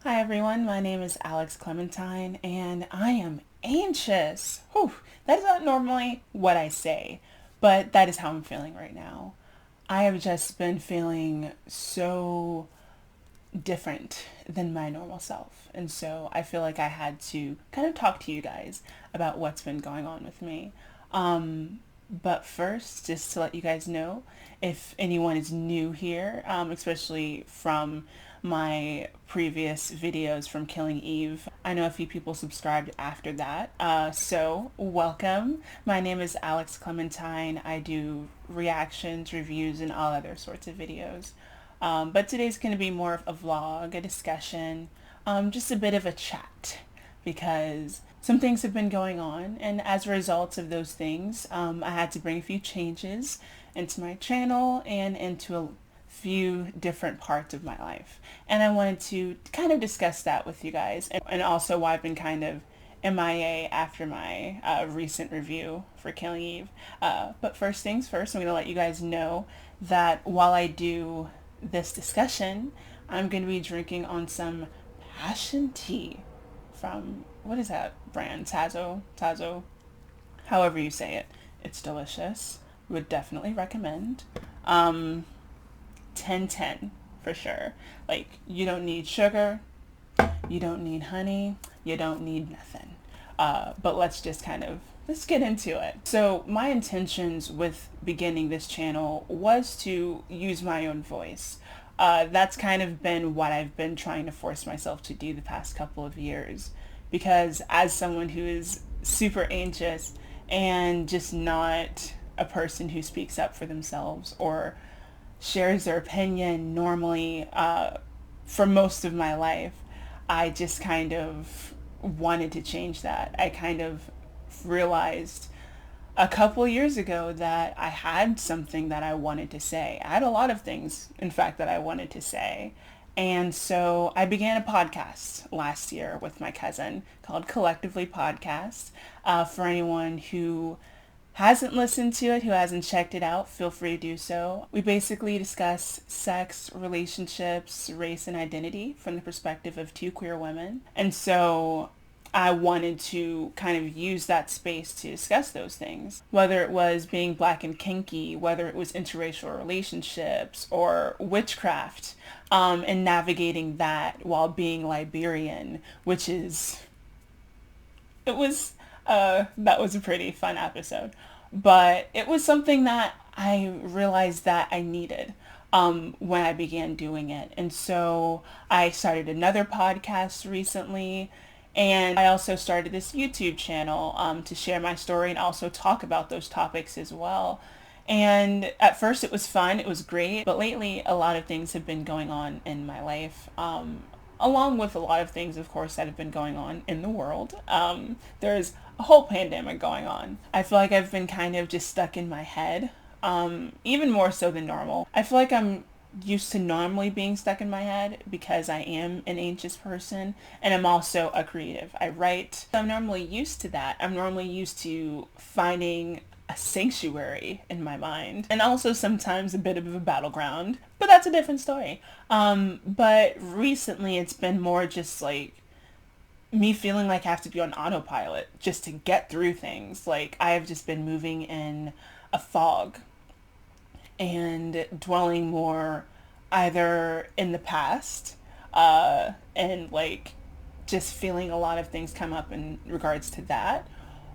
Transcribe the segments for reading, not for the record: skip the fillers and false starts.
Hi everyone, my name is Clementine and I am anxious. Whew, that is not normally what I say, but that is how I'm feeling right now. I have just been feeling so different than my normal self. And so I feel like I had to kind of talk to you guys about what's been going on with me. But first, just to let you guys know, if anyone is new here, especially from my previous videos from Killing Eve, I know a few people subscribed after that. So welcome. My name is Clementine. I do reactions, reviews, and all other sorts of videos. But today's going to be more of a vlog, a discussion, just a bit of a chat because some things have been going on, and as a result of those things, I had to bring a few changes into my channel and into a few different parts of my life. And I wanted to kind of discuss that with you guys, and also why I've been kind of MIA after my recent review for Killing Eve. But first things first, I'm going to let you guys know that while I do this discussion, I'm going to be drinking on some passion tea from, what is that brand? Tazo, however you say it. It's delicious. Would definitely recommend. 10/10 for sure. Like, you don't need sugar, you don't need honey, you don't need nothing. But let's get into it. So my intentions with beginning this channel was to use my own voice. That's kind of been what I've been trying to force myself to do the past couple of years. Because as someone who is super anxious and just not a person who speaks up for themselves or shares their opinion normally, for most of my life, I just kind of wanted to change that. I kind of realized a couple years ago that I had something that I wanted to say. I had a lot of things, in fact, that I wanted to say. And so I began a podcast last year with my cousin called Collectively Podcast. For anyone who hasn't listened to it, who hasn't checked it out, feel free to do so. We basically discuss sex, relationships, race, and identity from the perspective of two queer women. And so I wanted to kind of use that space to discuss those things, whether it was being black and kinky, whether it was interracial relationships or witchcraft, and navigating that while being Liberian, which is, that was a pretty fun episode. But it was something that I realized that I needed when I began doing it. And so I started another podcast recently. And I also started this YouTube channel to share my story and also talk about those topics as well. And at first it was fun, it was great, but lately a lot of things have been going on in my life, along with a lot of things, of course, that have been going on in the world. There's a whole pandemic going on. I feel like I've been kind of just stuck in my head, even more so than normal. I feel like I'm used to normally being stuck in my head because I am an anxious person and I'm also a creative. I write. So I'm normally used to that. I'm normally used to finding a sanctuary in my mind and also sometimes a bit of a battleground, but that's a different story. But recently it's been more just like me feeling like I have to be on autopilot just to get through things. Like, I have just been moving in a fog and dwelling more either in the past, and like just feeling a lot of things come up in regards to that,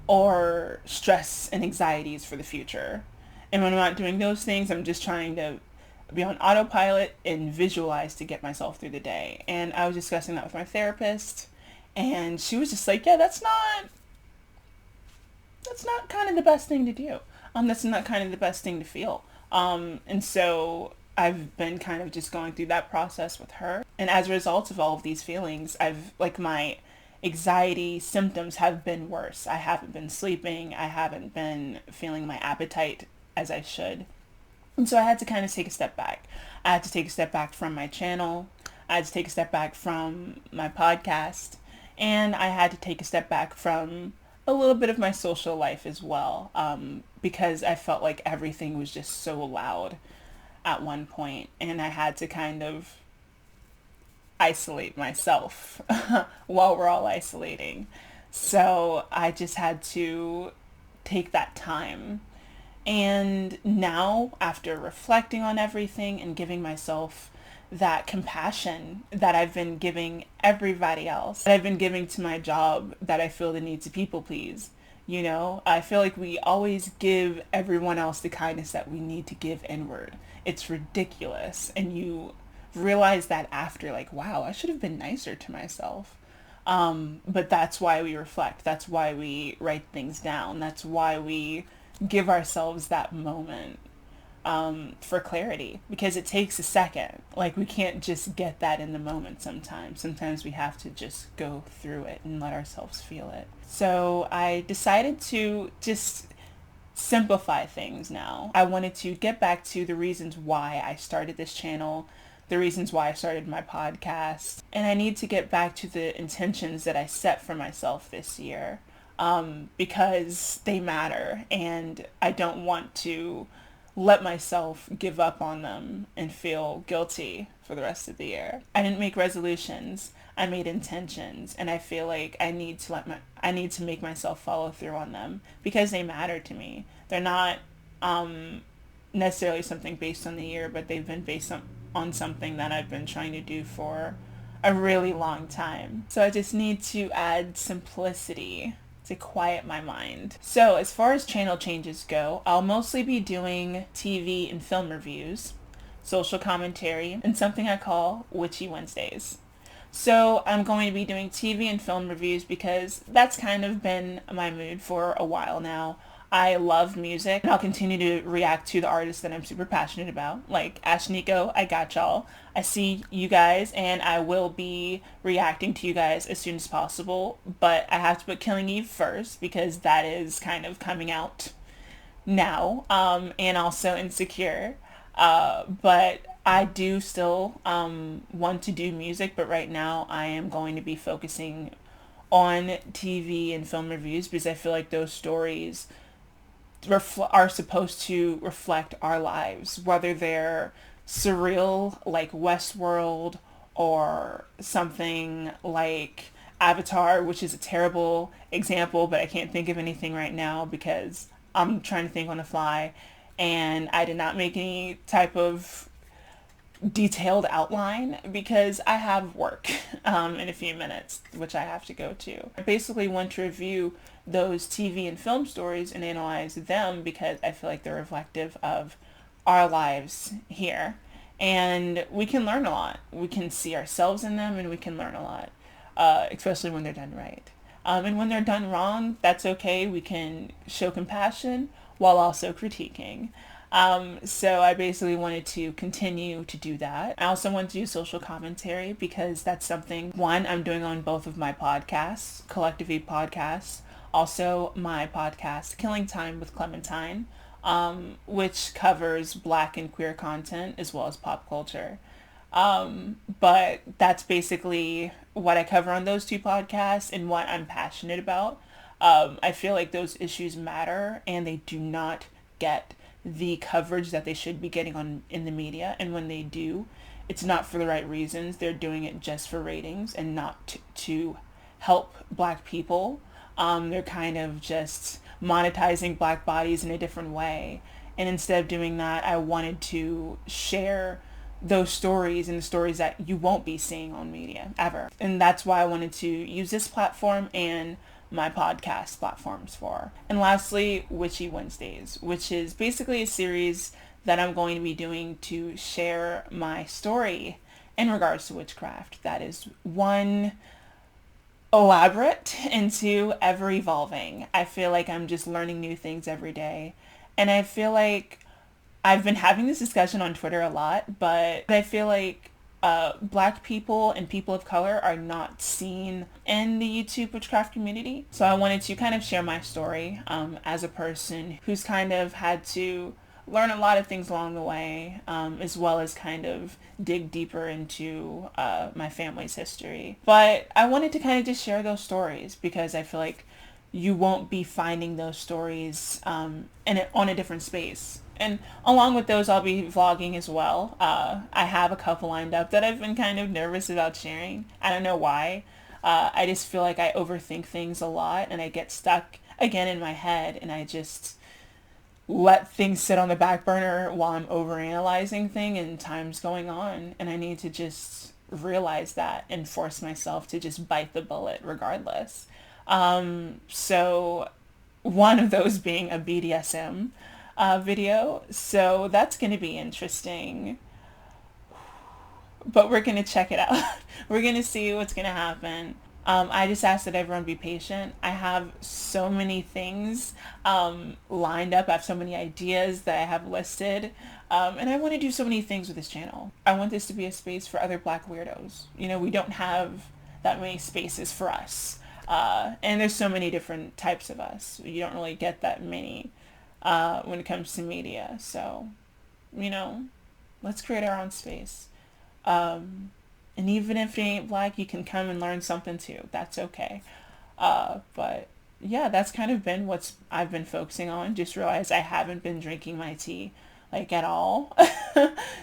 or stress and anxieties for the future. And when I'm not doing those things, I'm just trying to be on autopilot and visualize to get myself through the day. And I was discussing that with my therapist, and she was just like, yeah, that's not kind of the best thing to do. That's not kind of the best thing to feel. And so I've been kind of just going through that process with her. And as a result of all of these feelings, my anxiety symptoms have been worse. I haven't been sleeping. I haven't been feeling my appetite as I should. And so I had to kind of take a step back. I had to take a step back from my channel. I had to take a step back from my podcast. And I had to take a step back from a little bit of my social life as well, because I felt like everything was just so loud at one point, and I isolate myself while we're all isolating. So I just had to take that time. And now, after reflecting on everything and giving myself that compassion that I've been giving everybody else, that I've been giving to my job, that I feel the need to people please. You know, I feel like we always give everyone else the kindness that we need to give inward. It's ridiculous. And you realize that after, like, wow, I should have been nicer to myself. But that's why we reflect. That's why we write things down. That's why we give ourselves that moment for clarity, because it takes a second. Like, we can't just get that in the moment sometimes. Sometimes we have to just go through it and let ourselves feel it. So I decided to just simplify things now. I wanted to get back to the reasons why I started this channel, the reasons why I started my podcast, and I need to get back to the intentions that I set for myself this year, because they matter, and I don't want to let myself give up on them and feel guilty for the rest of the year. I didn't make resolutions. I made intentions, and I feel like I need to make myself follow through on them because they matter to me. They're not necessarily something based on the year, but they've been based on something that I've been trying to do for a really long time. So I just need to add simplicity to quiet my mind. So as far as channel changes go, I'll mostly be doing TV and film reviews, social commentary, and something I call Witchy Wednesdays. So I'm going to be doing TV and film reviews because that's kind of been my mood for a while now. I love music, and I'll continue to react to the artists that I'm super passionate about, like Ash Nico, I got y'all. I see you guys, and I will be reacting to you guys as soon as possible, but I have to put Killing Eve first because that is kind of coming out now, and also Insecure. But I do still want to do music, but right now I am going to be focusing on TV and film reviews because I feel like those stories are supposed to reflect our lives, whether they're surreal like Westworld or something like Avatar, which is a terrible example, but I can't think of anything right now because I'm trying to think on the fly, and I did not make any type of detailed outline because I have work in a few minutes, which I have to go to. I basically want to review those TV and film stories and analyze them because I feel like they're reflective of our lives here. And we can learn a lot. We can see ourselves in them and we can learn a lot, especially when they're done right. And when they're done wrong, that's okay. We can show compassion while also critiquing. So I basically wanted to continue to do that. I also want to do social commentary because that's something, one, I'm doing on both of my podcasts, Collective Eve podcasts, also my podcast, Killing Time with Clementine, which covers Black and queer content as well as pop culture. But that's basically what I cover on those two podcasts and what I'm passionate about. I feel like those issues matter and they do not get the coverage that they should be getting in the media, and when they do, it's not for the right reasons. They're doing it just for ratings and not to help Black people. They're kind of just monetizing Black bodies in a different way, and instead of doing that, I wanted to share those stories and the stories that you won't be seeing on media ever, and that's why I wanted to use this platform and my podcast platforms for. And lastly, Witchy Wednesdays, which is basically a series that I'm going to be doing to share my story in regards to witchcraft. That is, one, elaborate, and two, ever evolving. I feel like I'm just learning new things every day. And I feel like I've been having this discussion on Twitter a lot, but I feel like Black people and people of color are not seen in the YouTube witchcraft community. So I wanted to kind of share my story as a person who's kind of had to learn a lot of things along the way, as well as kind of dig deeper into my family's history. But I wanted to kind of just share those stories because I feel like you won't be finding those stories on a different space. And along with those, I'll be vlogging as well. I have a couple lined up that I've been kind of nervous about sharing. I don't know why. I just feel like I overthink things a lot and I get stuck again in my head, and I just let things sit on the back burner while I'm overanalyzing thing and time's going on, and I need to just realize that and force myself to just bite the bullet regardless. So one of those being a BDSM video. So that's going to be interesting. But we're going to check it out. We're going to see what's going to happen. I just ask that everyone be patient. I have so many things lined up. I have so many ideas that I have listed. And I want to do so many things with this channel. I want this to be a space for other Black weirdos. You know, we don't have that many spaces for us. And there's so many different types of us. You don't really get that many when it comes to media. So, you know, let's create our own space. And even if you ain't Black, you can come and learn something too. That's okay. But yeah, that's kind of been what's I've been focusing on. Just realized I haven't been drinking my tea like at all.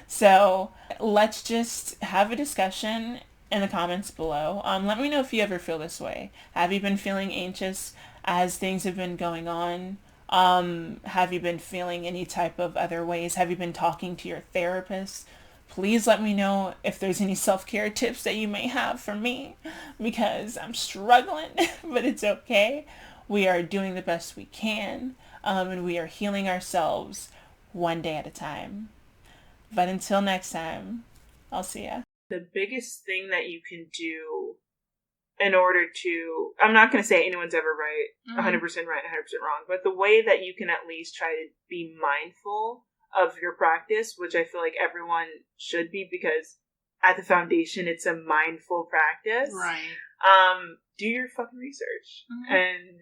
So let's just have a discussion in the comments below. Let me know if you ever feel this way. Have you been feeling anxious as things have been going on? Have you been feeling any type of other ways? Have you been talking to your therapist? Please let me know if there's any self-care tips that you may have for me, because I'm struggling, but it's okay. We are doing the best we can, and we are healing ourselves one day at a time. But until next time, I'll see ya. The biggest thing that you can do in order to, I'm not going to say anyone's ever right, 100% right, 100% wrong, but the way that you can at least try to be mindful of your practice, which I feel like everyone should be, because at the foundation it's a mindful practice. Right. Do your fucking research. And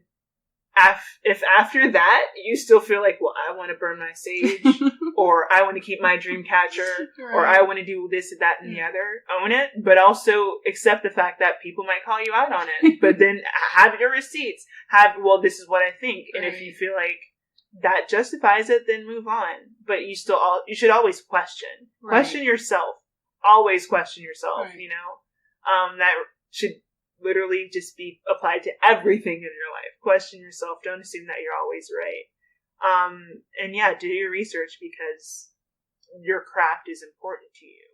if after that you still feel like, well, I want to burn my sage, or I want to keep my dream catcher, or I want to do this, that, and the other, own it, but also accept the fact that people might call you out on it. But then have your receipts. Well, this is what I think. And if you feel like that justifies it, then move on. But you should always question. Question yourself. Always question yourself, you know? That should literally just be applied to everything in your life. Question yourself. Don't assume that you're always right. And yeah, do your research, because your craft is important to you.